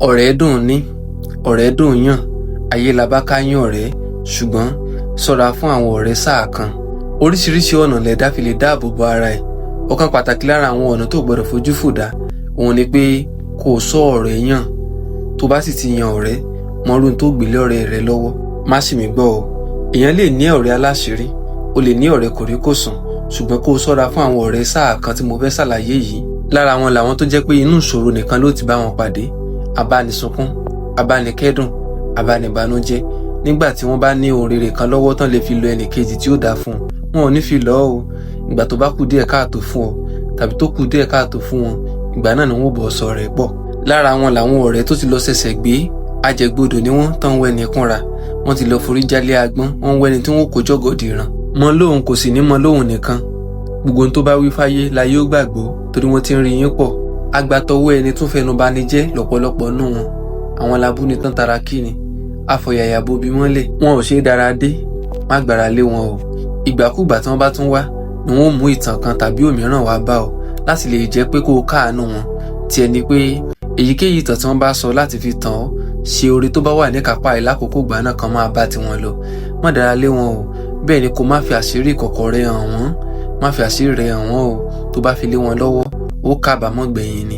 Ọ̀rẹ́ dùn ní, ọ̀rẹ́ dùn yàn, ayé la bá ká yán ọ̀rẹ́, ṣùgbọ́n ṣọ́ra fún àwọn ọ̀rẹ́ sáà kan. Oríṣiríṣi ọ̀nà lẹ̀dá fi lè dáàbò bo ara ẹ̀. Ọ̀kan pàtàkì lára àwọn ọ̀nà tó gbọdọ̀ fojú fò dá, òun ni pé kó o ṣọ́ ọ̀rẹ́ yàn. Tó bá sì ti yan ọ̀rẹ́, mọ irú tó gbélé ọ̀rẹ́ rẹ lọ́wọ́. Má sì mí gbọ́ o, èèyàn lè ní ọ̀rẹ́ aláṣírí, o lè ní ọ̀rẹ́ kòríkòsùn, ṣùgbọ́n kó o ṣọ́ra fún àwọn ọ̀rẹ́ sáà kan tí mo fẹ́ ṣàlàyé yìí. Lára wọn làwọn tó jẹ́ pé inú ìṣòro nìkan ló ti bá wọn pàdé. Abánisunkún, abánikẹ́dùn, abánibánújẹ́. Nígbà tí wọ́n bá ní ohun rere kan lọ́wọ́ tán lè fi lọ ẹnì kejì tí ó dáa fún wọn ò ní fi lọ́ o. Ìgbà tó bá kù díẹ̀ káàtó fún ọ tàbí tó kù díẹ̀ káàtó fún wọn, ìgbà náà ni wọ́n bọ̀ sọ rẹ̀ pọ̀. Lára wọn làwọn ọ̀rẹ́ tó ti lọ ṣẹ̀ṣẹ̀ gbé, ajẹgbodò ni wọ́n tán wẹ́ ní kúnra. Wọ́n ti lọ forí jálé agbọ́n, wọ́n wẹ́ni tí wọ́n kó jọ́gọ̀dì ràn. Mọ lóhùn kò sì ní mọ lóhùn nìkan. Gbogbo ohun tó bá wí fáyé la yóò gbàgbọ́ torí wọ́n ti ń rí yín pọ̀. Agbatọwọ́ ẹni tún fẹnu bani jẹ́ lọ́pọ̀lọpọ̀ nù wọn. Àwọn labúni tán tara kí ni. Afọ̀yàyà bobi mọ́lẹ̀. Wọn ò ṣe é dára dé. Má gbára lé wọn o. Ìgbàkúgbà tí wọ́n bá tún wá ni wọ́n mú ìtàn kan tàbí òmíràn wá bá ọ láti lè jẹ́ pé kó o káàánú wọn. Tiẹ̀ ni pé èyíkéyìí ìtàn tí wọ́n bá sọ láti fi tàn ọ́, ṣe oore tó bá wà ní kápá ẹ̀ lákòókò ìgbà náà kan máa bá tiwọn lọ. Má dára lé wọn o. Bẹ́ẹ̀ ni kó má fi àṣírí ìkọ̀kọ̀ rẹ hàn wọ́n. Má fi àṣírí rẹ hàn wọ́n o. Tó bá fi lé wọn lọ́wọ́, ó kábàámọ̀ gbẹ̀yìn ni.